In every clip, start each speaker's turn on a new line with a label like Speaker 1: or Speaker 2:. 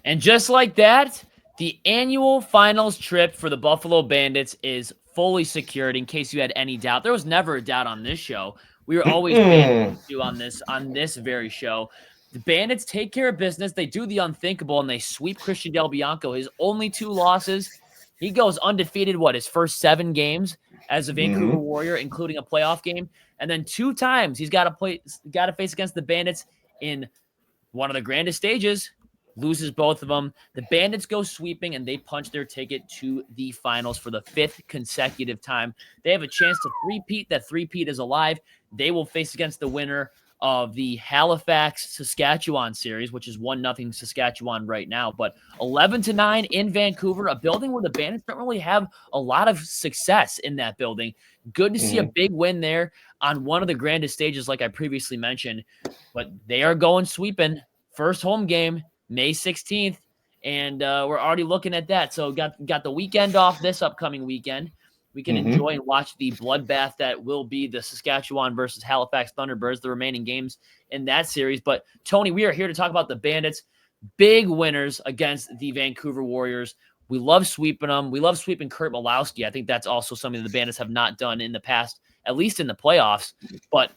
Speaker 1: And just like that, the annual finals trip for the Buffalo Bandits is fully secured. In case you had any doubt, there was never a doubt on this show. We were always banding you on this very show. The Bandits take care of business. They do the unthinkable and they sweep Christian Del Bianco. His only 2 losses. He goes undefeated. His first 7 games as a Vancouver Warrior, including a playoff game, and then 2 times he's got to face against the Bandits in one of the grandest stages. Loses both of them. The Bandits go sweeping, and they punch their ticket to the finals for the 5th consecutive time. They have a chance to three-peat. That three-peat is alive. They will face against the winner of the Halifax-Saskatchewan series, which is 1-0 Saskatchewan right now. But 11-9 in Vancouver, a building where the Bandits don't really have a lot of success in that building. Good to see a big win there on one of the grandest stages, like I previously mentioned. But they are going sweeping. First home game, May 16th, and we're already looking at that. So got the weekend off this upcoming weekend. We can enjoy and watch the bloodbath that will be the Saskatchewan versus Halifax Thunderbirds, the remaining games in that series. But, Tony, we are here to talk about the Bandits. Big winners against the Vancouver Warriors. We love sweeping them. We love sweeping Kurt Malowski. I think that's also something the Bandits have not done in the past, at least in the playoffs. But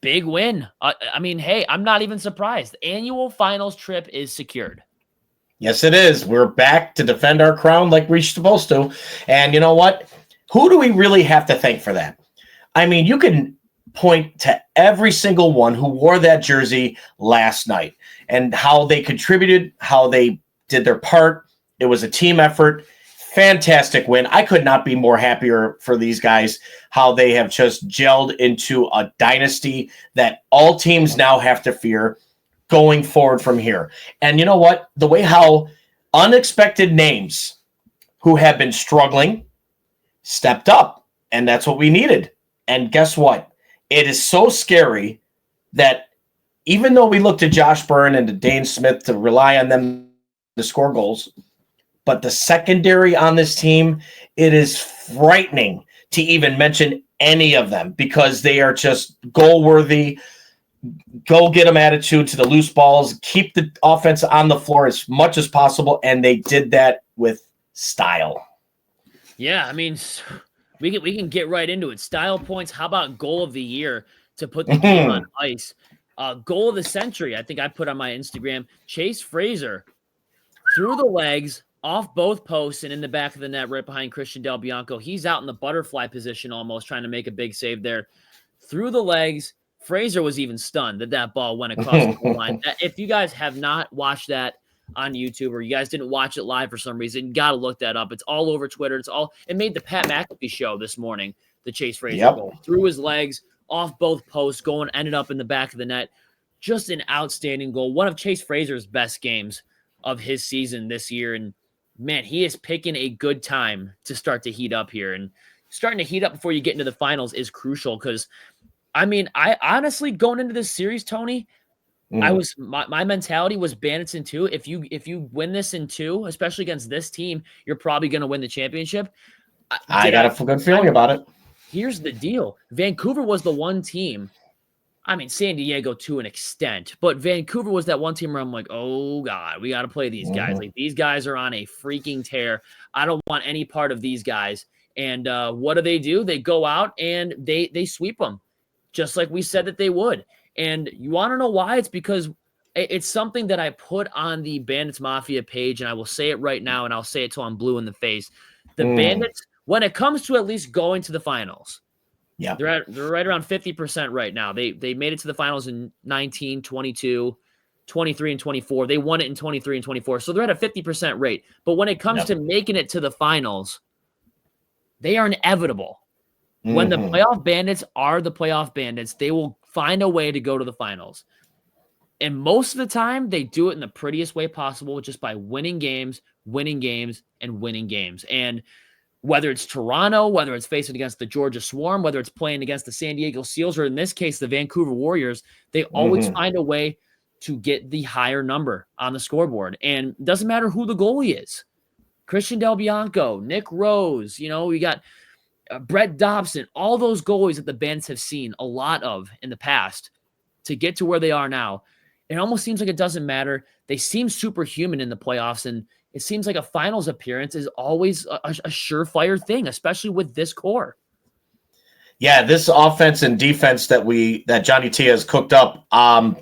Speaker 1: big win. I mean, hey, I'm not even surprised. The annual finals trip is secured.
Speaker 2: Yes, it is. We're back to defend our crown like we're supposed to. And you know what? Who do we really have to thank for that? I mean, you can point to every single one who wore that jersey last night and how they contributed, how they did their part. It was a team effort. Fantastic win. I could not be more happier for these guys, how they have just gelled into a dynasty that all teams now have to fear going forward from here. And you know what? The way how unexpected names who have been struggling stepped up, and that's what we needed. And guess what? It is so scary that even though we look to Josh Byrne and to Dane Smith to rely on them to score goals, but the secondary on this team, it is frightening to even mention any of them because they are just goal-worthy, go-get-them attitude to the loose balls, keep the offense on the floor as much as possible, and they did that with style.
Speaker 1: Yeah, I mean, we can get right into it. Style points. How about goal of the year to put the game on ice? Goal of the century, I think I put on my Instagram. Chase Fraser through the legs, off both posts and in the back of the net right behind Christian Del Bianco. He's out in the butterfly position almost trying to make a big save there. Through the legs, Fraser was even stunned that ball went across the goal line. If you guys have not watched that on YouTube or you guys didn't watch it live for some reason, you got to look that up. It's all over Twitter. It made the Pat McAfee show this morning, the Chase Fraser goal. Through his legs, off both posts, ended up in the back of the net. Just an outstanding goal. One of Chase Fraser's best games of his season this year. And man, he is picking a good time to start to heat up here. And starting to heat up before you get into the finals is crucial because, I mean, I honestly, going into this series, Tony, my mentality was Bandits in 2. If you win this in 2, especially against this team, you're probably going to win the championship.
Speaker 2: I got a good feeling about it.
Speaker 1: Here's the deal. Vancouver was the one team. I mean, San Diego to an extent, but Vancouver was that one team where I'm like, oh God, we got to play these guys. Like these guys are on a freaking tear. I don't want any part of these guys. And what do? They go out and they sweep them just like we said that they would. And you want to know why? It's because it's something that I put on the Bandits Mafia page, and I will say it right now, and I'll say it till I'm blue in the face. The Bandits, when it comes to at least going to the finals, yeah, they're right around 50% right now. They made it to the finals in 19, 22, 23, and 24. They won it in 23 and 24. So they're at a 50% rate. But when it comes to making it to the finals, they are inevitable. When the playoff bandits are the playoff bandits, they will find a way to go to the finals. And most of the time, they do it in the prettiest way possible, just by winning games, and winning games. And whether it's Toronto, whether it's facing against the Georgia Swarm, whether it's playing against the San Diego Seals, or in this case, the Vancouver Warriors, they always find a way to get the higher number on the scoreboard. And it doesn't matter who the goalie is. Christian Del Bianco, Nick Rose, we got Brett Dobson, all those goalies that the Bandits have seen a lot of in the past to get to where they are now. it almost seems like it doesn't matter. They seem superhuman in the playoffs, and it seems like a finals appearance is always a surefire thing, especially with this core.
Speaker 2: Yeah, this offense and defense that Johnny T has cooked up. I'm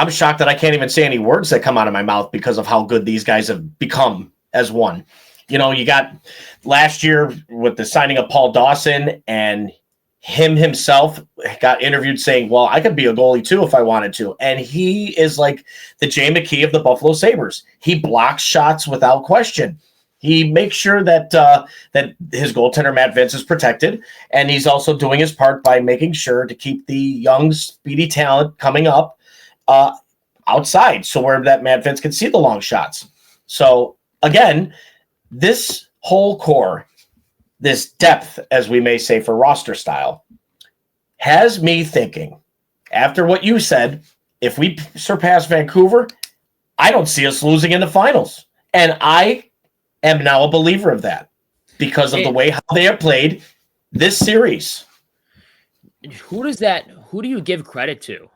Speaker 2: shocked that I can't even say any words that come out of my mouth because of how good these guys have become as one. You know, you got last year with the signing of Paul Dawson, and him himself got interviewed saying, well, I could be a goalie too if I wanted to. And he is like the Jay McKee of the Buffalo Sabres. He blocks shots without question. He makes sure that that his goaltender, Matt Vince, is protected. And he's also doing his part by making sure to keep the young, speedy talent coming up outside, so where that Matt Vince can see the long shots. So, again, this whole core, this depth, as we may say for roster style, has me thinking, after what you said, if we surpass Vancouver, I don't see us losing in the finals. And I am now a believer of that because of the way how they have played this series.
Speaker 1: Who do you give credit to?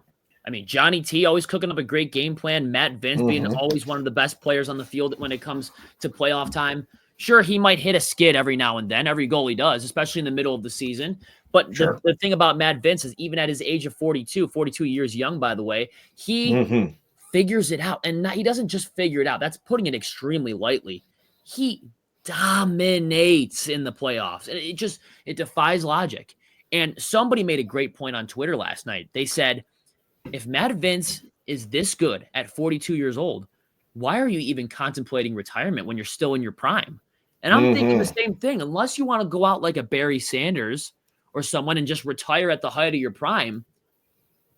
Speaker 1: I mean, Johnny T always cooking up a great game plan. Matt Vince being always one of the best players on the field when it comes to playoff time. Sure, he might hit a skid every now and then. Every goalie does, especially in the middle of the season. But the thing about Matt Vince is even at his age of 42 years young, by the way, he figures it out. And he doesn't just figure it out. That's putting it extremely lightly. He dominates in the playoffs. And it defies logic. And somebody made a great point on Twitter last night. They said, if Matt Vince is this good at 42 years old, why are you even contemplating retirement when you're still in your prime? And I'm thinking the same thing. Unless you want to go out like a Barry Sanders or someone and just retire at the height of your prime,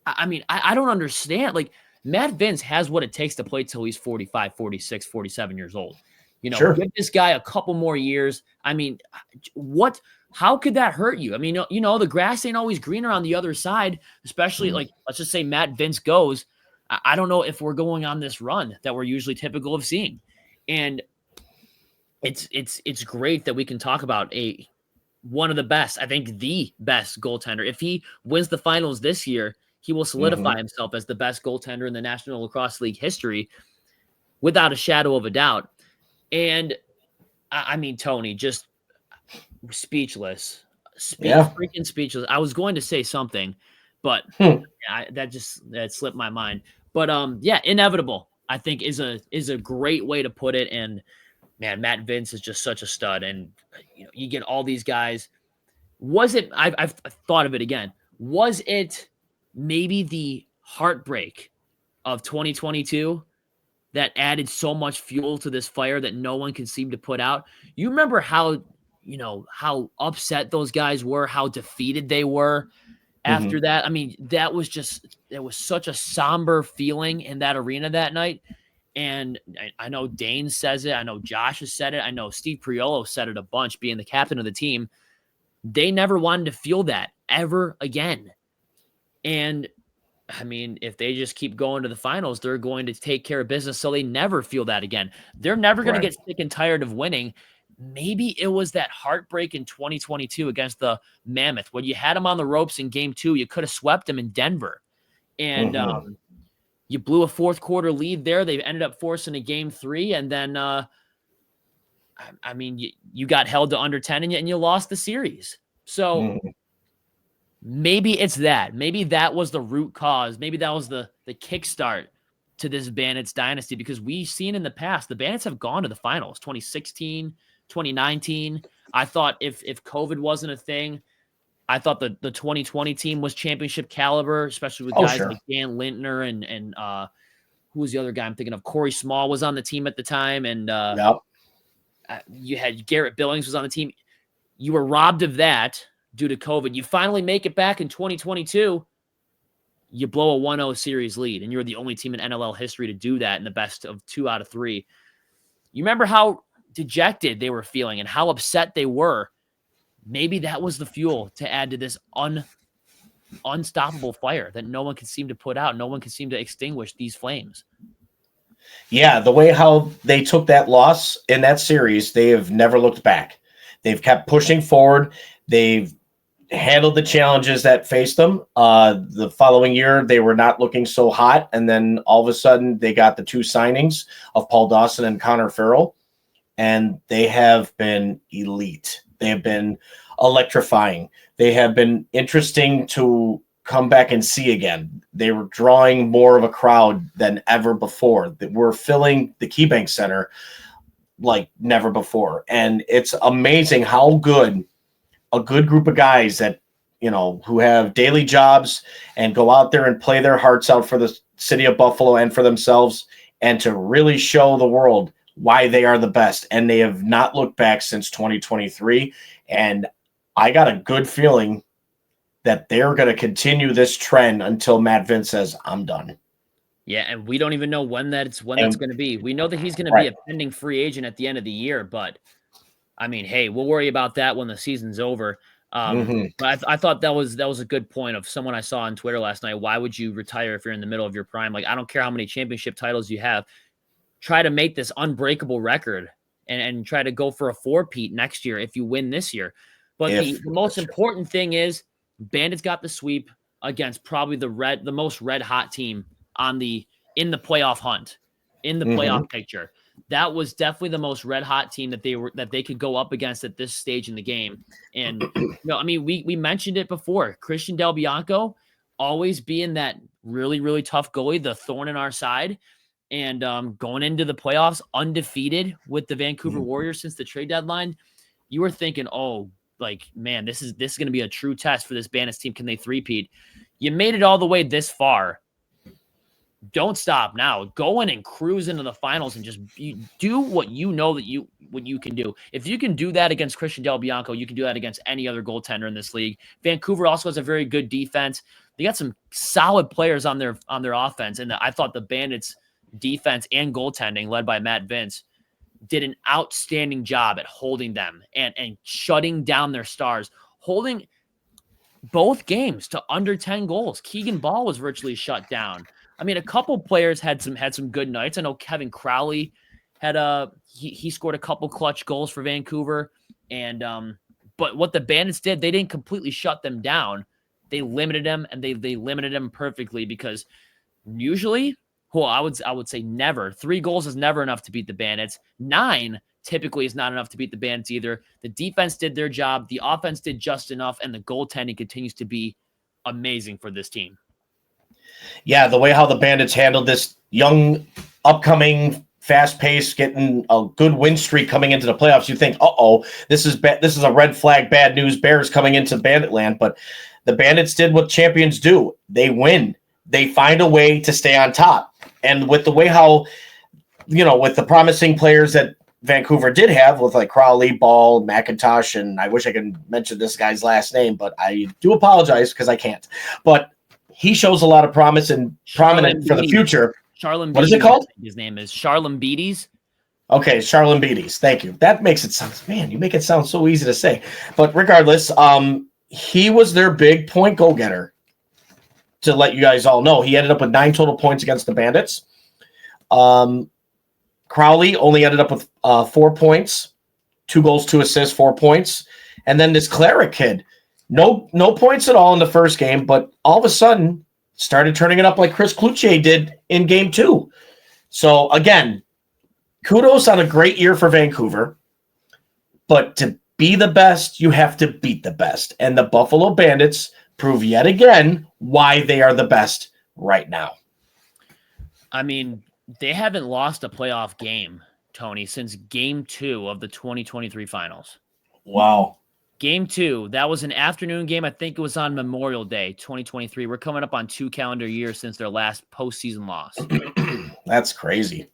Speaker 1: I mean, I don't understand. Like, Matt Vince has what it takes to play till he's 45, 46, 47 years old. You know, give this guy a couple more years. I mean, how could that hurt you? I mean, you know, the grass ain't always greener on the other side, especially like, let's just say Matt Vince goes. I don't know if we're going on this run that we're usually typical of seeing. And it's great that we can talk about one of the best, I think the best goaltender. If he wins the finals this year, he will solidify himself as the best goaltender in the National Lacrosse League history without a shadow of a doubt. And I mean, Tony, just speechless. Freaking speechless. I was going to say something, but that slipped my mind. But inevitable, I think is a great way to put it. And man, Matt Vince is just such a stud. And you know, you get all these guys. Was it? I've thought of it again. Was it maybe the heartbreak of 2022 that added so much fuel to this fire that no one could seem to put out? You remember how upset those guys were, how defeated they were after that. I mean, there was such a somber feeling in that arena that night. And I know Dane says it. I know Josh has said it. I know Steve Priolo said it a bunch, being the captain of the team. They never wanted to feel that ever again. And I mean, if they just keep going to the finals, they're going to take care of business so they never feel that again. They're never going to get sick and tired of winning. Maybe it was that heartbreak in 2022 against the Mammoth when you had them on the ropes in game 2. You could have swept them in Denver. And you blew a fourth quarter lead there. They ended up forcing a game 3. And then, I mean, you got held to under 10 and you lost the series. So maybe it's that. Maybe that was the root cause. Maybe that was the kickstart to this Bandits dynasty, because we've seen in the past, the Bandits have gone to the finals, 2016, 2019. I thought if COVID wasn't a thing, I thought the 2020 team was championship caliber, especially with guys like Dan Lintner and who was the other guy I'm thinking of? Corey Small was on the team at the time. And you had Garrett Billings was on the team. You were robbed of that due to COVID. You finally make it back in 2022. You blow a 1-0 series lead, and you're the only team in NLL history to do that in the best of 2 out of 3. You remember how dejected they were feeling and how upset they were. Maybe that was the fuel to add to this unstoppable fire that no one could seem to put out. No one could seem to extinguish these flames.
Speaker 2: Yeah, the way how they took that loss in that series, they have never looked back. They've kept pushing forward. They've handled the challenges that faced them. The following year, they were not looking so hot, and then all of a sudden, they got the 2 signings of Paul Dawson and Connor Farrell, and they have been elite. They have been electrifying. They have been interesting to come back and see again. They were drawing more of a crowd than ever before. We're filling the KeyBank Center like never before, and it's amazing how good a good group of guys that, who have daily jobs and go out there and play their hearts out for the city of Buffalo and for themselves, and to really show the world why they are the best. And they have not looked back since 2023. And I got a good feeling that they're going to continue this trend until Matt Vince says, I'm done.
Speaker 1: Yeah, and we don't even know when that's going to be. We know that he's going to be a pending free agent at the end of the year, but I mean, hey, we'll worry about that when the season's over. But I thought that was a good point of someone I saw on Twitter last night. Why would you retire if you're in the middle of your prime? Like, I don't care how many championship titles you have. Try to make this unbreakable record and try to go for a 4-peat next year if you win this year. But the most important thing is Bandits got the sweep against probably the most red hot team in the playoff hunt, in the playoff picture. That was definitely the most red hot team that they could go up against at this stage in the game. And I mean, we mentioned it before. Christian Del Bianco always being that really, really tough goalie, the thorn in our side, and going into the playoffs undefeated with the Vancouver Warriors since the trade deadline. You were thinking, oh, like, man, this is going to be a true test for this Bandits team. Can they three-peat? You made it all the way this far. Don't stop now. Go in and cruise into the finals and just do what you know that you can do. If you can do that against Christian Del Bianco, you can do that against any other goaltender in this league. Vancouver also has a very good defense. They got some solid players on their offense, and I thought the Bandits' defense and goaltending, led by Matt Vince, did an outstanding job at holding them and shutting down their stars, holding both games to under 10 goals. Keegan Ball was virtually shut down. I mean, a couple players had some good nights. I know Kevin Crowley had he scored a couple clutch goals for Vancouver, and but what the Bandits did, they didn't completely shut them down. They limited them, and they limited them perfectly, because usually, well, I would say never. 3 goals is never enough to beat the Bandits. 9 typically is not enough to beat the Bandits either. The defense did their job. The offense did just enough, and the goaltending continues to be amazing for this team.
Speaker 2: Yeah, the way how the Bandits handled this young, upcoming, fast-paced, getting a good win streak coming into the playoffs, you think, this is a red flag, bad news, Bears coming into Banditland. But the Bandits did what champions do. They win. They find a way to stay on top. And with the way how, with the promising players that Vancouver did have, with like Crowley, Ball, McIntosh, and I wish I could mention this guy's last name, but I do apologize because I can't. But he shows a lot of promise and prominent for the future. What is it called?
Speaker 1: His name is Charlam Beatties.
Speaker 2: Okay, Charlam Beatties. Thank you. That makes it sound, man, you make it sound so easy to say. But regardless, he was their big point goal getter. To let you guys all know, he ended up with 9 total points against the Bandits. Crowley only ended up with 4 points, 2 goals, 2 assists, 4 points. And then this Cleric kid, no points at all in the first game, but all of a sudden started turning it up like Chris Cloutier did in game 2. So again, kudos on a great year for Vancouver, but to be the best, you have to beat the best. And the Buffalo Bandits prove yet again why they are the best right now.
Speaker 1: I mean, they haven't lost a playoff game, Tony, since game 2 of the 2023 finals.
Speaker 2: Wow.
Speaker 1: Game 2, that was an afternoon game. I think it was on Memorial Day, 2023. We're coming up on 2 calendar years since their last postseason loss.
Speaker 2: That's crazy.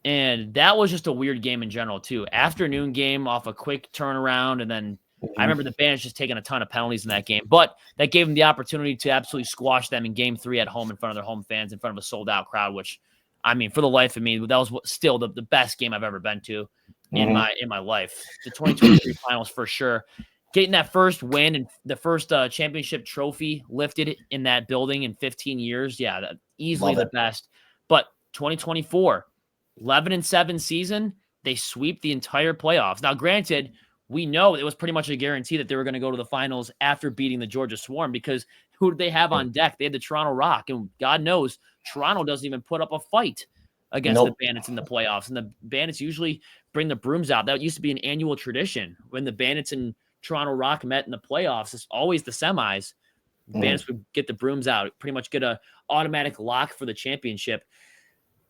Speaker 1: And that was just a weird game in general, too. Afternoon game off a quick turnaround, and then I remember the Bandits just taking a ton of penalties in that game. But that gave them the opportunity to absolutely squash them in game 3 at home in front of their home fans, in front of a sold-out crowd, which, I mean, for the life of me, that was still the best game I've ever been to in my life. The 2023 finals for sure. Getting that first win and the first championship trophy lifted in that building in 15 years. Yeah, easily the best. But 2024, 11-7 season, they sweep the entire playoffs. Now, granted, we know it was pretty much a guarantee that they were going to go to the finals after beating the Georgia Swarm, because who did they have on deck? They had the Toronto Rock, and God knows Toronto doesn't even put up a fight against the Bandits in the playoffs. And the Bandits usually bring the brooms out. That used to be an annual tradition. When the Bandits and Toronto Rock met in the playoffs, it's always the semis. Bandits would get the brooms out, pretty much get a automatic lock for the championship.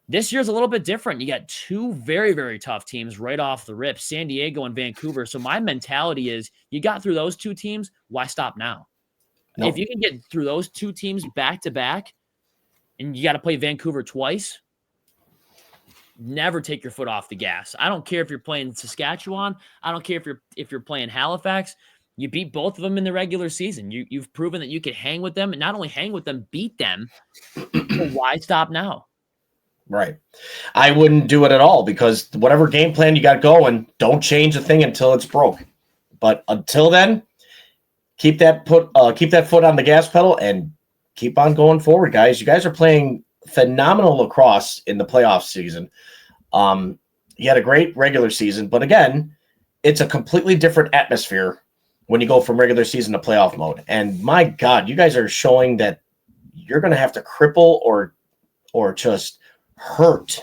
Speaker 1: This year's a little bit different. You got two very, very tough teams right off the rip, San Diego and Vancouver. So my mentality is, you got through those two teams, why stop now? Nope. If you can get through those two teams back to back, and you got to play Vancouver twice, never take your foot off the gas. I don't care if you're playing Saskatchewan. I don't care if you're playing Halifax. You beat both of them in the regular season. You've proven that you can hang with them, and not only hang with them, beat them. So why stop now?
Speaker 2: Right. I wouldn't do it at all, because whatever game plan you got going, don't change a thing until it's broke. But until then, keep that foot on the gas pedal and keep on going forward, guys. You guys are playing phenomenal lacrosse in the playoff season. You had a great regular season, but again, it's a completely different atmosphere when you go from regular season to playoff mode. And my God, you guys are showing that you're going to have to cripple or just hurt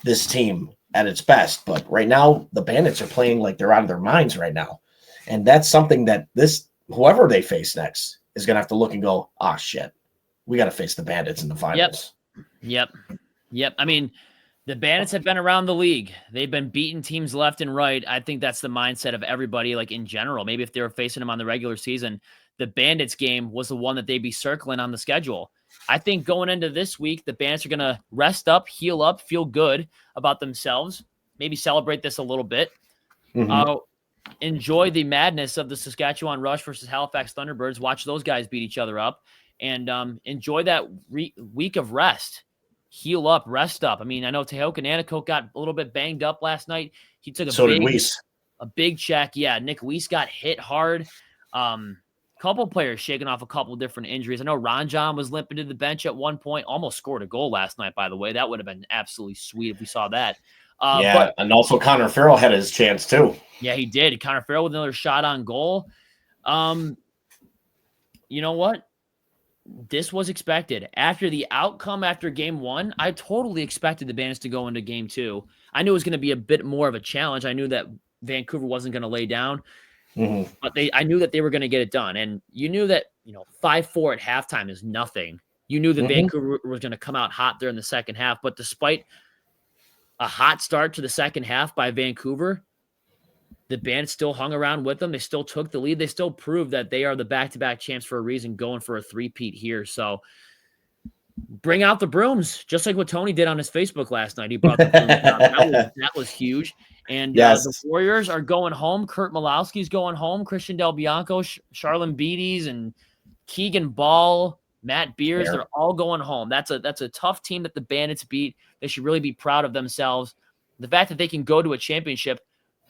Speaker 2: this team at its best. But right now, the Bandits are playing like they're out of their minds right now. And that's something that whoever they face next is going to have to look and go, shit, we got to face the Bandits in the finals.
Speaker 1: Yep. I mean, the Bandits have been around the league. They've been beating teams left and right. I think that's the mindset of everybody, like in general. Maybe if they were facing them on the regular season, the Bandits game was the one that they'd be circling on the schedule. I think going into this week, the Bandits are going to rest up, heal up, feel good about themselves, maybe celebrate this a little bit. Enjoy the madness of the Saskatchewan Rush versus Halifax Thunderbirds. Watch those guys beat each other up, and enjoy that week of rest. Heal up, rest up. I mean, I know Tehoka Nanticoke got a little bit banged up last night. He took a big check. Yeah, Nick Weiss got hit hard. Couple players shaking off a couple different injuries. I know Ranjan was limping to the bench at one point. Almost scored a goal last night, by the way. That would have been absolutely sweet if we saw that.
Speaker 2: And also Connor Farrell had his chance too.
Speaker 1: Yeah, he did. Connor Farrell with another shot on goal. You know what? This was expected. After the outcome after game one, I totally expected the Bandits to go into game two. I knew it was going to be a bit more of a challenge. I knew that Vancouver wasn't going to lay down, but I knew that they were going to get it done. And you knew that, 5-4 at halftime is nothing. You knew that Vancouver was going to come out hot there in the second half, but despite a hot start to the second half by Vancouver, the Bandits still hung around with them. They still took the lead. They still proved that they are the back-to-back champs for a reason, going for a three-peat here. So bring out the brooms, just like what Tony did on his Facebook last night. He brought the brooms out. That was huge. And the Warriors are going home. Kurt Malowski's going home. Christian Del Bianco, Charlene Beatties, and Keegan Ball, Matt Beers, they're all going home. That's a tough team that the Bandits beat. They should really be proud of themselves. The fact that they can go to a championship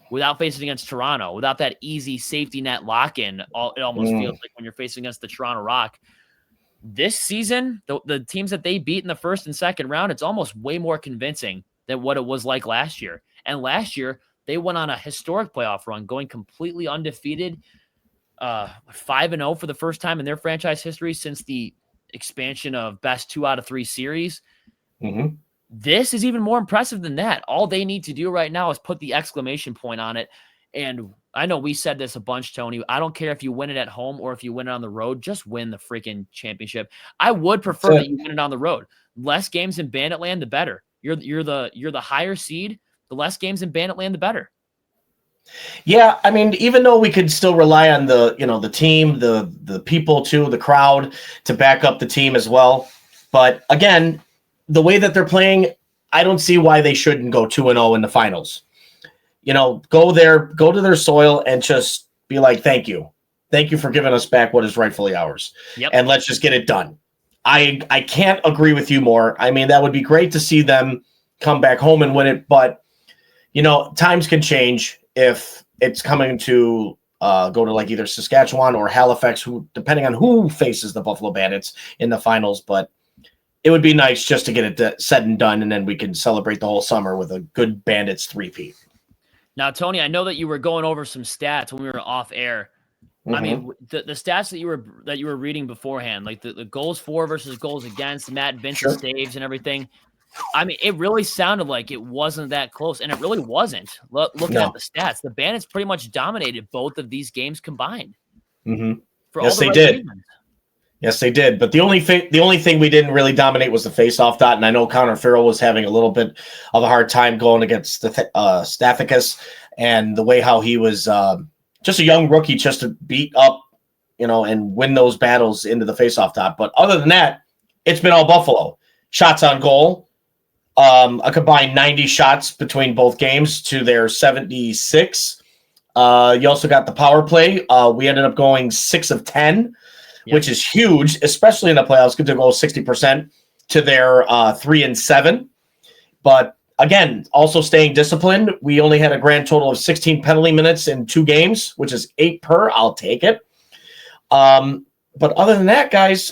Speaker 1: without facing against Toronto, without that easy safety net lock-in, it almost feels like when you're facing against the Toronto Rock. This season, the teams that they beat in the first and second round, it's almost way more convincing than what it was like last year. And last year, they went on a historic playoff run, going completely undefeated, 5-0 for the first time in their franchise history since the expansion of best 2 out of 3 series. This is even more impressive than that. All they need to do right now is put the exclamation point on it. And I know we said this a bunch, Tony. I don't care if you win it at home or if you win it on the road. Just win the freaking championship. I would prefer that you win it on the road. Less games in Banditland, the better. You're the higher seed. The less games in Banditland, the better.
Speaker 2: Yeah, I mean, even though we could still rely on the team, the people too, the crowd to back up the team as well. But again, the way that they're playing, I don't see why they shouldn't go 2-0 in the finals. Go there, go to their soil and just be like, thank you. Thank you for giving us back what is rightfully ours. And let's just get it done. I can't agree with you more. I mean, that would be great to see them come back home and win it, but times can change if it's coming to go to like either Saskatchewan or Halifax, who, depending on who faces the Buffalo Bandits in the finals. But it would be nice just to get it said and done, and then we can celebrate the whole summer with a good Bandits three-peat.
Speaker 1: Now, Tony, I know that you were going over some stats when we were off air. I mean, the stats that you were reading beforehand, like the goals for versus goals against, Matt Vincent saves and everything. I mean, it really sounded like it wasn't that close, and it really wasn't. Looking at the stats, the Bandits pretty much dominated both of these games combined. For
Speaker 2: yes,
Speaker 1: all the
Speaker 2: they
Speaker 1: right
Speaker 2: did.
Speaker 1: reasons.
Speaker 2: Yes, they did. But the only thing we didn't really dominate was the face-off dot. And I know Connor Farrell was having a little bit of a hard time going against the Stathicus, and the way how he was just a young rookie just to beat up, and win those battles into the face-off dot. But other than that, it's been all Buffalo. Shots on goal, a combined 90 shots between both games to their 76. You also got the power play. We ended up going 6 of 10. Which is huge, especially in the playoffs. Good to go 60% to their 3 and 7. But again, also staying disciplined. We only had a grand total of 16 penalty minutes in 2 games, which is 8 per. I'll take it. But other than that, guys,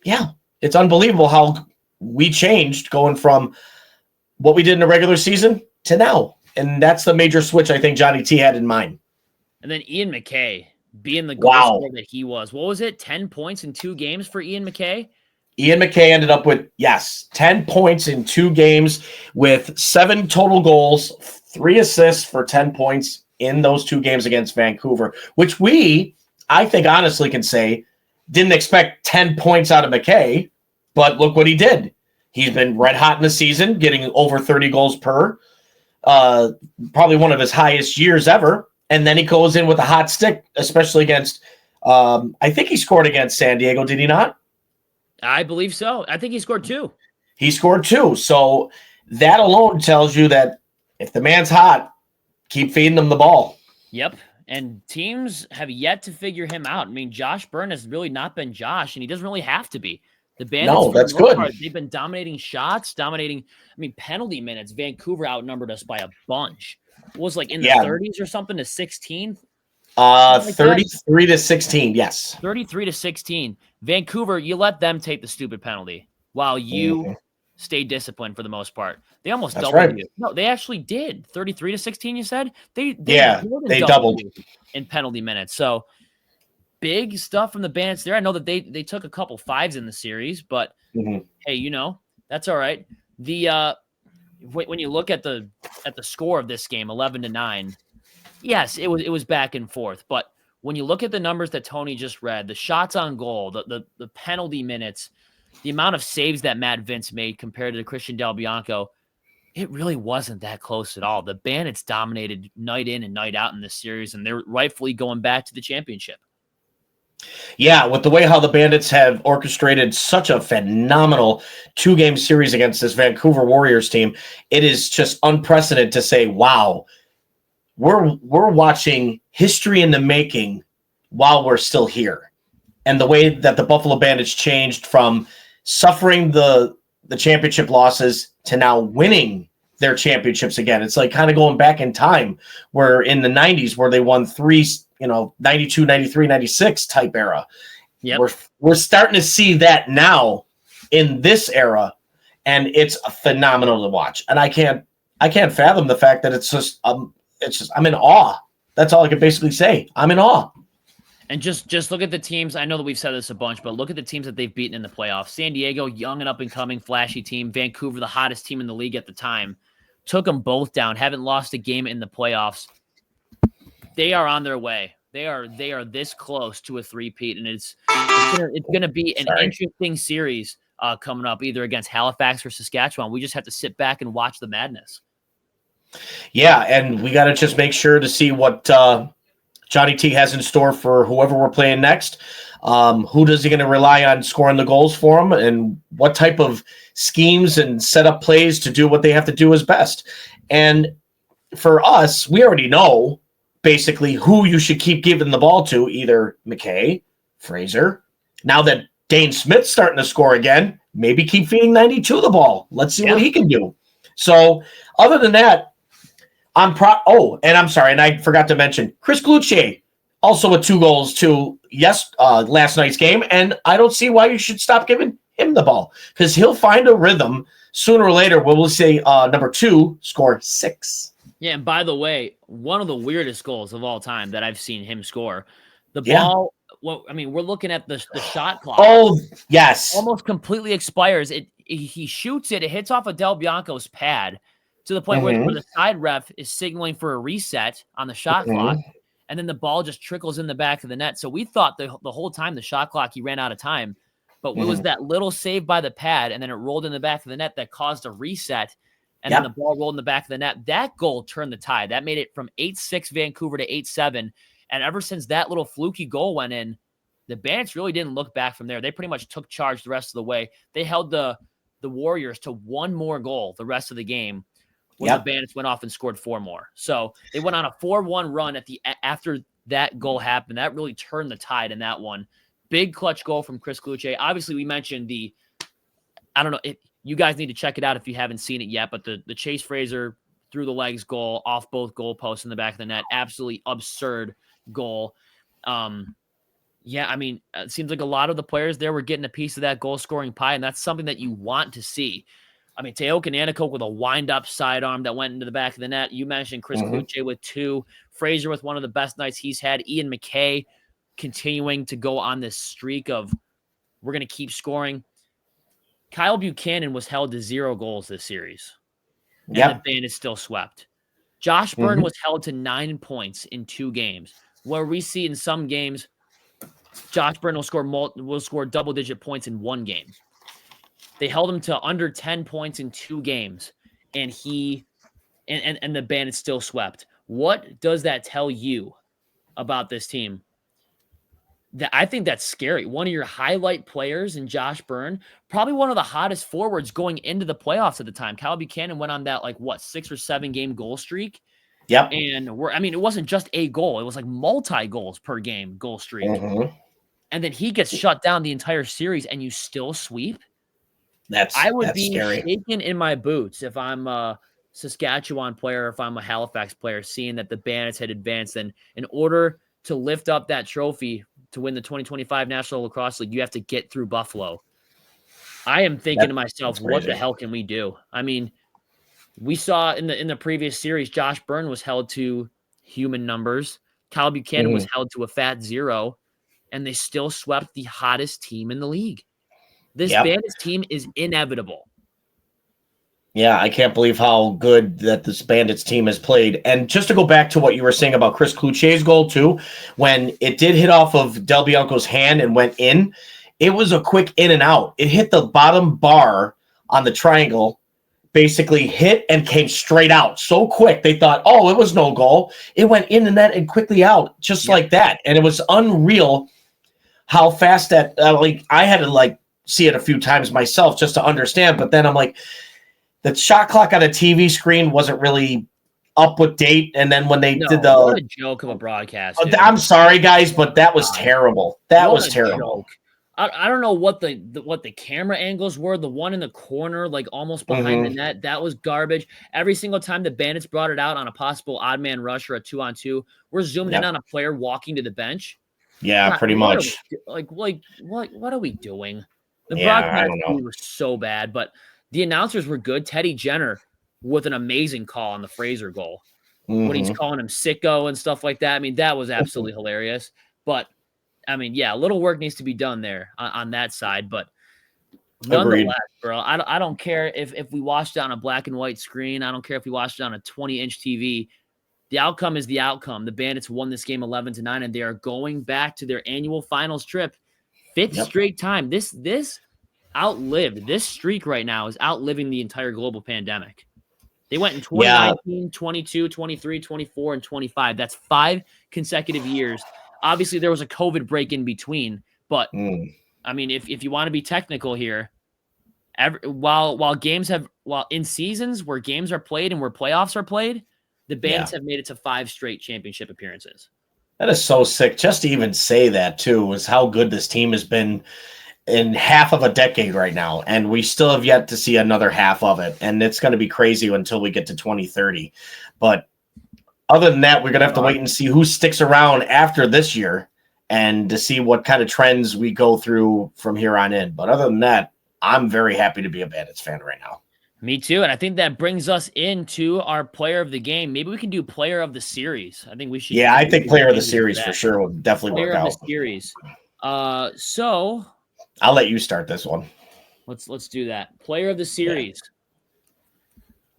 Speaker 2: it's unbelievable how we changed going from what we did in the regular season to now. And that's the major switch I think Johnny T had in mind.
Speaker 1: And then Ian McKay. Being the goal scorer that he was. What was it? 10 points in 2 games for Ian McKay?
Speaker 2: Ian McKay ended up with, 10 points in 2 games with 7 total goals, 3 assists for 10 points in those 2 games against Vancouver, which I think honestly can say, didn't expect 10 points out of McKay, but look what he did. He's been red hot in the season, getting over 30 goals per, probably one of his highest years ever. And then he goes in with a hot stick, especially against, I think he scored against San Diego, did he not?
Speaker 1: I believe so. I think he scored 2.
Speaker 2: He scored 2. So that alone tells you that if the man's hot, keep feeding him the ball.
Speaker 1: Yep. And teams have yet to figure him out. I mean, Josh Byrne has really not been Josh, and he doesn't really have to be. The Bandits,
Speaker 2: that's good.
Speaker 1: They've been dominating shots, penalty minutes. Vancouver outnumbered us by a bunch. Was like in the 30s or something to 16.
Speaker 2: 33 to 16. Yes.
Speaker 1: 33 to 16. Vancouver, you let them take the stupid penalty while you stay disciplined for the most part. They almost doubled you. No, they actually did. 33 to 16, you said? They
Speaker 2: doubled
Speaker 1: in penalty minutes. So big stuff from the Bandits there. I know that they took a couple 5s in the series, but hey, that's all right. When you look at the score of this game, 11-9, yes, it was back and forth. But when you look at the numbers that Tony just read, the shots on goal, the penalty minutes, the amount of saves that Matt Vince made compared to Christian Del Bianco, it really wasn't that close at all. The Bandits dominated night in and night out in this series, and they're rightfully going back to the championship.
Speaker 2: Yeah, with the way how the Bandits have orchestrated such a phenomenal 2-game series against this Vancouver Warriors team, it is just unprecedented to say, wow, we're watching history in the making while we're still here. And the way that the Buffalo Bandits changed from suffering the championship losses to now winning their championships again. It's like kind of going back in time, where in the 90s where they won 3, 92, 93, 96 type era.
Speaker 1: Yep.
Speaker 2: We're starting to see that now in this era, and it's phenomenal to watch. And I can't fathom the fact that it's just I'm in awe. That's all I can basically say. I'm in awe.
Speaker 1: And just look at the teams. I know that we've said this a bunch, but look at the teams that they've beaten in the playoffs. San Diego, young and up-and-coming, flashy team. Vancouver, the hottest team in the league at the time. Took them both down. Haven't lost a game in the playoffs. They are on their way. They are this close to a 3-peat, and it's going to be an interesting series coming up, either against Halifax or Saskatchewan. We just have to sit back and watch the madness.
Speaker 2: Yeah, and we got to just make sure to see what Johnny T has in store for whoever we're playing next. Who does he going to rely on scoring the goals for him, and what type of schemes and setup plays to do what they have to do is best. And for us, we already know basically who you should keep giving the ball to, either McKay, Fraser. Now that Dane Smith's starting to score again, maybe keep feeding 92 the ball. Let's see what he can do. So other than that, and I'm sorry, and I forgot to mention Chris Cloutier, also with 2 goals to last night's game, and I don't see why you should stop giving him the ball, because he'll find a rhythm sooner or later where we'll say number 2 score 6.
Speaker 1: Yeah, and by the way, one of the weirdest goals of all time that I've seen him score. The
Speaker 2: Yeah.
Speaker 1: ball, well, I mean, we're looking at the shot clock.
Speaker 2: Oh, yes.
Speaker 1: Almost completely expires. He shoots it. It hits off of Del Bianco's pad to the point where the side ref is signaling for a reset on the shot clock, and then the ball just trickles in the back of the net. So we thought the whole time the shot clock, he ran out of time, but it was that little save by the pad, and then it rolled in the back of the net that caused a reset, and then the ball rolled in the back of the net. That goal turned the tide. That made it from 8-6 Vancouver to 8-7, and ever since that little fluky goal went in, the Bandits really didn't look back from there. They pretty much took charge the rest of the way. They held the Warriors to one more goal the rest of the game, where the Bandits went off and scored 4 more. So they went on a 4-1 run after that goal happened. That really turned the tide in that one. Big clutch goal from Chris Cloutier. Obviously, we mentioned I don't know, you guys need to check it out if you haven't seen it yet, but the Chase Fraser through the legs goal off both goalposts in the back of the net, absolutely absurd goal. Yeah, I mean, it seems like a lot of the players there were getting a piece of that goal-scoring pie, and that's something that you want to see. I mean, Teoka Nanticoke with a wind-up sidearm that went into the back of the net. You mentioned Chris Cloutier with 2. Fraser with one of the best nights he's had. Ian McKay continuing to go on this streak of we're going to keep scoring. Kyle Buchanan was held to 0 goals this series, and the Bandits still swept. Josh Byrne was held to 9 points in 2 games, where we see in some games Josh Byrne will score double-digit points in 1 game. They held him to under 10 points in 2 games, and the Bandits still swept. What does that tell you about this team? I think that's scary. One of your highlight players in Josh Byrne, probably one of the hottest forwards going into the playoffs at the time. Kyle Buchanan went on that 6 or 7 game goal streak.
Speaker 2: Yep.
Speaker 1: And it wasn't just a goal. It was like multi-goals per game goal streak. And then he gets shut down the entire series and you still sweep. I would be
Speaker 2: scary.
Speaker 1: shaking in my boots if I'm a Saskatchewan player, if I'm a Halifax player, seeing that the Bandits had advanced. And in order to lift up that trophy to win the 2025 National Lacrosse League, you have to get through Buffalo. I am thinking to myself, what the hell can we do? I mean, we saw in the previous series, Josh Byrne was held to human numbers. Kyle Buchanan was held to a fat 0, and they still swept the hottest team in the league. This Bandits team is inevitable.
Speaker 2: Yeah, I can't believe how good that this Bandits team has played. And just to go back to what you were saying about Chris Cloutier's goal too, when it did hit off of Del Bianco's hand and went in, it was a quick in and out. It hit the bottom bar on the triangle, basically hit and came straight out so quick. They thought, oh, it was no goal. It went in the net and quickly out just like that. And it was unreal how fast that I had to see it a few times myself just to understand. But then I'm like, the shot clock on a TV screen wasn't really up with date. And then when they did
Speaker 1: what a joke of a broadcast.
Speaker 2: I'm sorry, guys, but that was terrible. That was terrible.
Speaker 1: I don't know what the camera angles were. The one in the corner, almost behind the net, that was garbage. Every single time the Bandits brought it out on a possible odd man rush or a 2-on-2, we're zooming in on a player walking to the bench.
Speaker 2: Yeah, pretty much.
Speaker 1: What are we doing? The broadcast was so bad, but the announcers were good. Teddy Jenner with an amazing call on the Fraser goal. When he's calling him sicko and stuff like that. I mean, that was absolutely hilarious. But I mean, yeah, a little work needs to be done there on that side, but nonetheless, bro, I don't care if we watched it on a black and white screen. I don't care if we watched it on a 20-inch TV. The outcome is the outcome. The Bandits won this game 11-9, and they are going back to their annual finals trip, 5th straight time. This streak right now is outliving the entire global pandemic. They went in 2019, 22, 23, 24, and 25. That's 5 consecutive years. Obviously, there was a COVID break in between, but I mean, if you want to be technical here, while in seasons where games are played and where playoffs are played, the Bandits have made it to 5 straight championship appearances.
Speaker 2: That is so sick. Just to even say that too is how good this team has been in half of a decade right now, and we still have yet to see another half of it, and it's going to be crazy until we get to 2030. But other than that, we're going to have to wait and see who sticks around after this year and to see what kind of trends we go through from here on in. But other than that, I'm very happy to be a Bandits fan right now.
Speaker 1: Me too. And I think that brings us into our player of the game. Maybe we can do player of the series. I think we should.
Speaker 2: Yeah, I think player of the
Speaker 1: do
Speaker 2: series for
Speaker 1: that.
Speaker 2: sure would definitely
Speaker 1: Player
Speaker 2: work
Speaker 1: of the
Speaker 2: out.
Speaker 1: series. So
Speaker 2: I'll let you start this one.
Speaker 1: let's do that. Player of the series.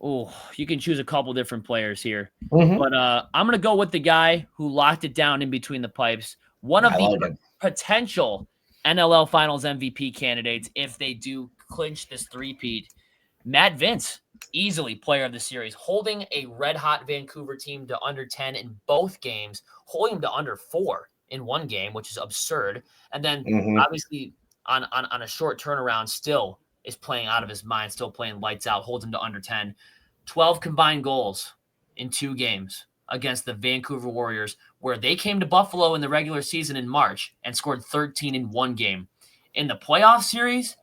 Speaker 1: Oh, you can choose a couple different players here. But I'm gonna go with the guy who locked it down in between the pipes. One of the potential NLL Finals MVP candidates if they do clinch this three-peat. Matt Vince, easily player of the series, holding a red-hot Vancouver team to under 10 in both games, holding them to under 4 in one game, which is absurd. And then obviously on a short turnaround still is playing out of his mind, still playing lights out, holds him to under 10. 12 combined goals in 2 games against the Vancouver Warriors, where they came to Buffalo in the regular season in March and scored 13 in one game. In the playoff series,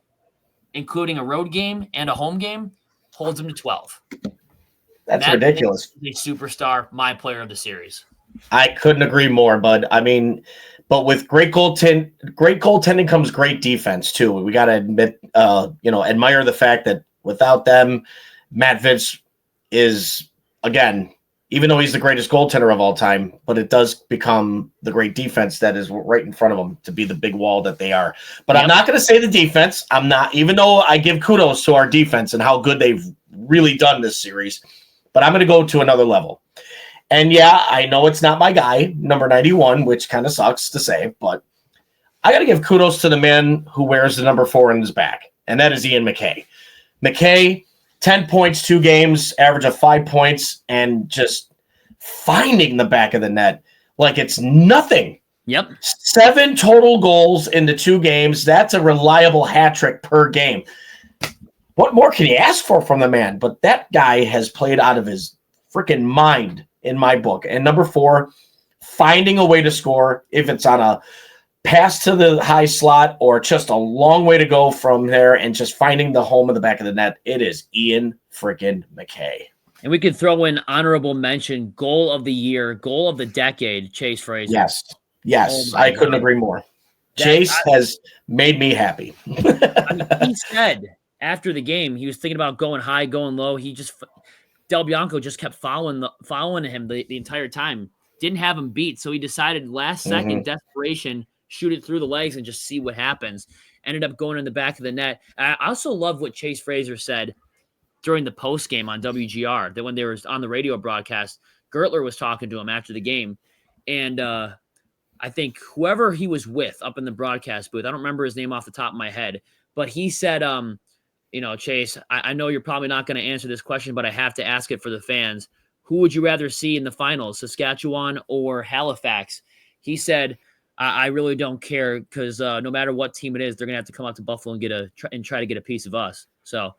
Speaker 1: including a road game and a home game, holds him to 12.
Speaker 2: That's ridiculous.
Speaker 1: The superstar, my player of the series.
Speaker 2: I couldn't agree more, bud. I mean, but with great goaltending comes great defense too. We got to admit, admire the fact that without them, Matt Vince is, again, even though he's the greatest goaltender of all time, but it does become the great defense that is right in front of them to be the big wall that they are. But I'm not going to say the defense. I'm not, even though I give kudos to our defense and how good they've really done this series, but I'm going to go to another level. And yeah, I know it's not my guy, number 91, which kind of sucks to say, but I got to give kudos to the man who wears the number 4 in his back, and that is Ian McKay. McKay, 10 points, 2 games, average of 5 points, and just finding the back of the net like it's nothing.
Speaker 1: Yep.
Speaker 2: 7 total goals in the 2 games. That's a reliable hat trick per game. What more can you ask for from the man? But that guy has played out of his freaking mind in my book. And number 4, finding a way to score, if it's on a pass to the high slot or just a long way to go from there and just finding the home of the back of the net. It is Ian freaking McKay.
Speaker 1: And we could throw in honorable mention, goal of the year, goal of the decade, Chase Fraser.
Speaker 2: Yes. I couldn't agree more. Chase has made me happy.
Speaker 1: He said after the game, he was thinking about going high, going low. Del Bianco just kept following him the entire time. Didn't have him beat, so he decided last second desperation, shoot it through the legs and just see what happens. Ended up going in the back of the net. I also love what Chase Fraser said during the post game on WGR, that when they were on the radio broadcast, Gertler was talking to him after the game. And I think whoever he was with up in the broadcast booth, I don't remember his name off the top of my head, but he said, Chase, I know you're probably not going to answer this question, but I have to ask it for the fans. Who would you rather see in the finals, Saskatchewan or Halifax? He said, I really don't care because no matter what team it is, they're going to have to come out to Buffalo and try to get a piece of us. So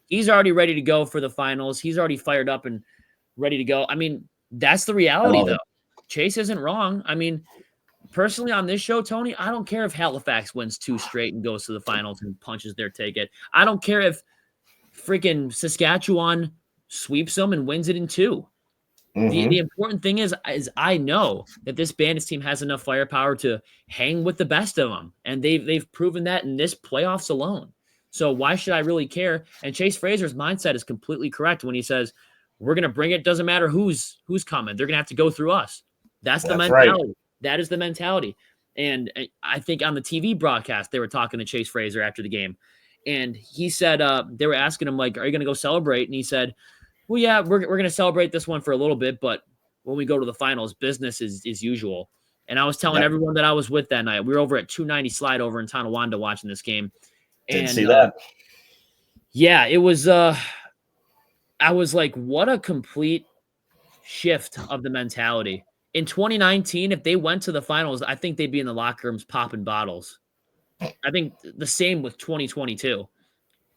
Speaker 1: he's already ready to go for the finals. He's already fired up and ready to go. I mean, that's the reality, though. Chase isn't wrong. I mean, personally on this show, Tony, I don't care if Halifax wins 2 straight and goes to the finals and punches their ticket. I don't care if freaking Saskatchewan sweeps them and wins it in 2. The important thing is I know that this Bandits team has enough firepower to hang with the best of them, and they've proven that in this playoffs alone. So why should I really care? And Chase Fraser's mindset is completely correct when he says, we're going to bring it. Doesn't matter who's coming. They're going to have to go through us. That's the mentality. Right. That is the mentality. And I think on the TV broadcast, they were talking to Chase Fraser after the game. And he said, they were asking him, like, are you going to go celebrate? And he said, well, yeah, we're going to celebrate this one for a little bit, but when we go to the finals, business is usual. And I was telling everyone that I was with that night. We were over at 290 Slide over in Tonawanda watching this game.
Speaker 2: Didn't see that.
Speaker 1: Yeah, it was I was like, what a complete shift of the mentality. In 2019, if they went to the finals, I think they'd be in the locker rooms popping bottles. I think the same with 2022.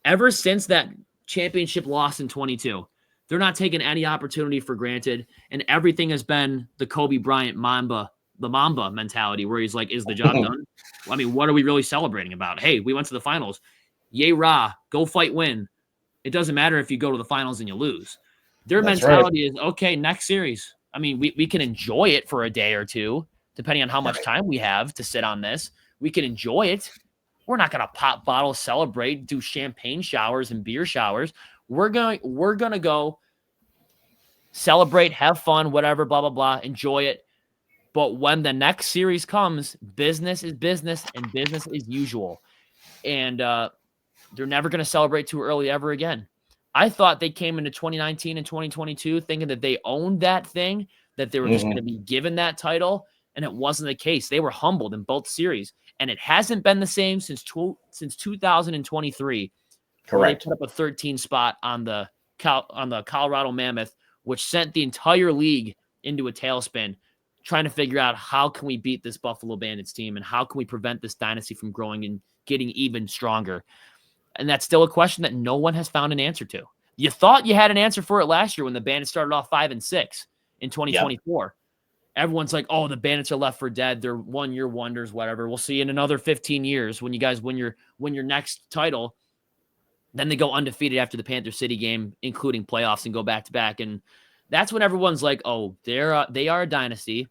Speaker 1: Ever since that championship loss in 22, they're not taking any opportunity for granted, and everything has been the Kobe Bryant Mamba mentality, where he's like, is the job done? I mean, what are we really celebrating about? Hey, we went to the finals. Yay, rah, go fight, win. It doesn't matter if you go to the finals and you lose. Their mentality is, okay, next series. I mean, we can enjoy it for a day or two, depending on how much time we have to sit on this. We can enjoy it, We're not going to pop bottles, celebrate, do champagne showers and beer showers. We're going to go celebrate, have fun, whatever, blah, blah, blah, enjoy it. But when the next series comes, business is business and business is usual. And they're never going to celebrate too early ever again. I thought they came into 2019 and 2022 thinking that they owned that thing, that they were just going to be given that title, and it wasn't the case. They were humbled in both series, and it hasn't been the same since 2023.
Speaker 2: Correct.
Speaker 1: They put up a 13 spot on the Colorado Mammoth, which sent the entire league into a tailspin, trying to figure out how can we beat this Buffalo Bandits team and how can we prevent this dynasty from growing and getting even stronger. And that's still a question that no one has found an answer to. You thought you had an answer for it last year when the Bandits started off 5-6 in 2024. Yep. Everyone's like, oh, the Bandits are left for dead. They're one-year wonders, whatever. We'll see in another 15 years when you guys win your next title. Then they go undefeated after the Panther City game, including playoffs, and go back-to-back. And that's when everyone's like, oh, they are a dynasty.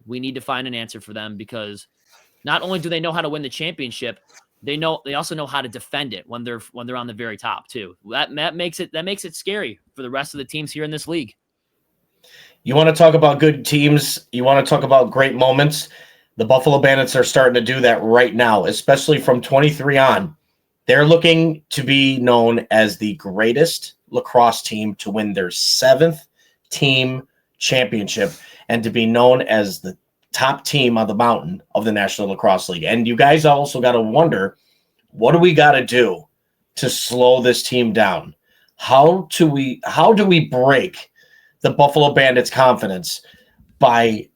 Speaker 1: We need to find an answer for them, because not only do they know how to win the championship, they also know how to defend it when they're on the very top too. That makes it scary for the rest of the teams here in this league.
Speaker 2: You want to talk about good teams? You want to talk about great moments? The Buffalo Bandits are starting to do that right now, especially from 23 on. They're looking to be known as the greatest lacrosse team to win their 7th team championship and to be known as the top team on the mountain of the National Lacrosse League. And you guys also got to wonder, what do we got to do to slow this team down? How do we break the Buffalo Bandits' confidence by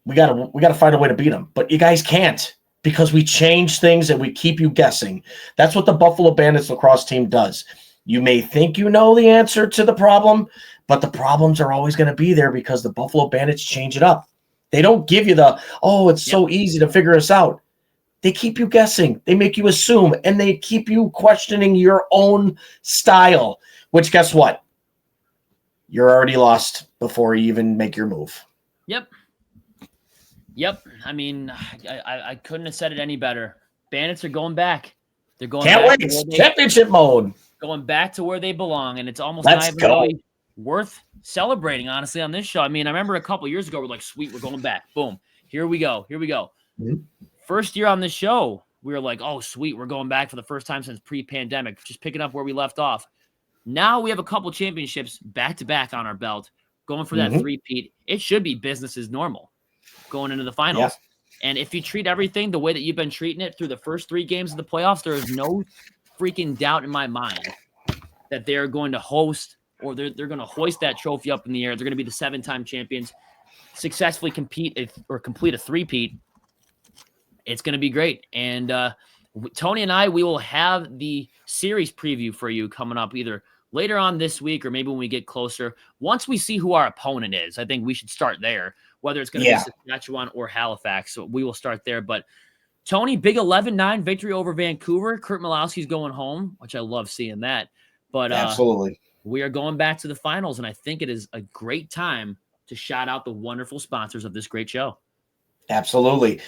Speaker 2: we got to find a way to beat them. But you guys can't, because we change things and we keep you guessing. That's what the Buffalo Bandits lacrosse team does. You may think you know the answer to the problem, but the problems are always going to be there because the Buffalo Bandits change it up. They don't give you it's so easy to figure us out. They keep you guessing. They make you assume, and they keep you questioning your own style, which, guess what? You're already lost before you even make your move.
Speaker 1: Yep. I mean, I couldn't have said it any better. Bandits are going back. They're going
Speaker 2: Can't
Speaker 1: back
Speaker 2: wait. Championship mode.
Speaker 1: Going back to where they belong, and it's almost not even really worth celebrating, honestly, on this show. I mean, I remember a couple years ago, we're like, sweet, we're going back. Boom. Here we go. Mm-hmm. First year on this show, we were like, oh, sweet, we're going back for the first time since pre-pandemic, just picking up where we left off. Now we have a couple championships back-to-back on our belt, going for that three-peat. It should be business as normal going into the finals. Yeah. And if you treat everything the way that you've been treating it through the first 3 games of the playoffs, there is no freaking doubt in my mind that they're going to host, or they're going to hoist that trophy up in the air. They're going to be the 7-time champions, successfully complete a three-peat. It's going to be great. And Tony and I, we will have the series preview for you coming up either later on this week or maybe when we get closer. Once we see who our opponent is, I think we should start there, whether it's going to be Saskatchewan or Halifax. So we will start there. But Tony, big 11-9 victory over Vancouver. Kurt Malowski's going home, which I love seeing that. But
Speaker 2: absolutely,
Speaker 1: we are going back to the finals, and I think it is a great time to shout out the wonderful sponsors of this great show.
Speaker 2: Absolutely.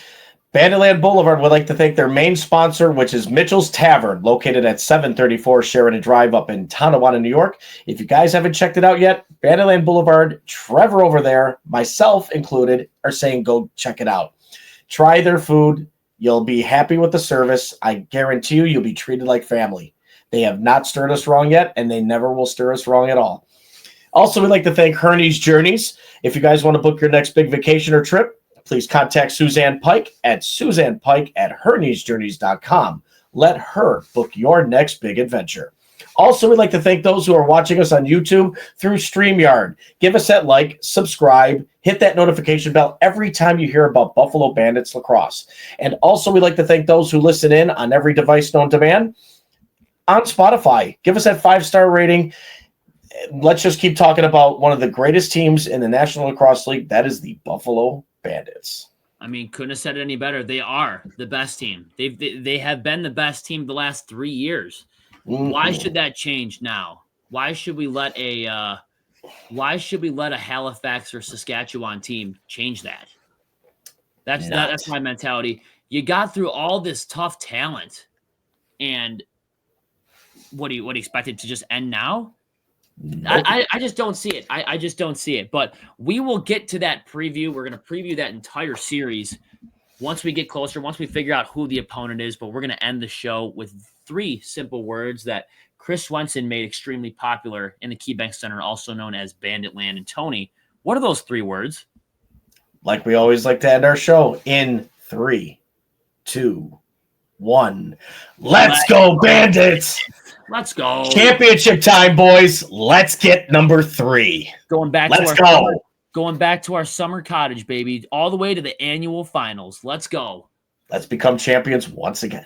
Speaker 2: Banditland Boulevard would like to thank their main sponsor, which is Mitchell's Tavern, located at 734 Sheridan Drive up in Tonawanda, New York. If you guys haven't checked it out yet, Banditland Boulevard, Trevor over there, myself included, are saying go check it out. Try their food. You'll be happy with the service. I guarantee you'll be treated like family. They have not stirred us wrong yet, and they never will stir us wrong at all. Also, we'd like to thank Herney's Journeys. If you guys want to book your next big vacation or trip, please contact Suzanne Pike at SuzannePike@Herney'sJourneys.com. Let her book your next big adventure. Also, we'd like to thank those who are watching us on YouTube through StreamYard. Give us that like, subscribe, hit that notification bell every time you hear about Buffalo Bandits lacrosse. And also, we'd like to thank those who listen in on every device known to man on Spotify. Give us that 5-star rating. Let's just keep talking about one of the greatest teams in the National Lacrosse League. That is the Buffalo Bandits.
Speaker 1: I mean, couldn't have said it any better. They are the best team. They have been the best team the last 3 years. Why should that change now? Why should we let a Halifax or Saskatchewan team change that? That's my mentality. You got through all this tough talent, and what do you expect it to just end now?
Speaker 2: Nope.
Speaker 1: I just don't see it. I just don't see it. But we will get to that preview. We're going to preview that entire series once we get closer, once we figure out who the opponent is. But we're going to end the show with 3 simple words that Chris Swenson made extremely popular in the KeyBank Center, also known as Banditland. And Tony, what are those 3 words?
Speaker 2: Like we always like to end our show in 3, 2, 1. Let's go, Bandits!
Speaker 1: Let's go.
Speaker 2: Championship time, boys. Let's get number 3.
Speaker 1: Going back to our summer cottage, baby, all the way to the annual finals. Let's go.
Speaker 2: Let's become champions once again.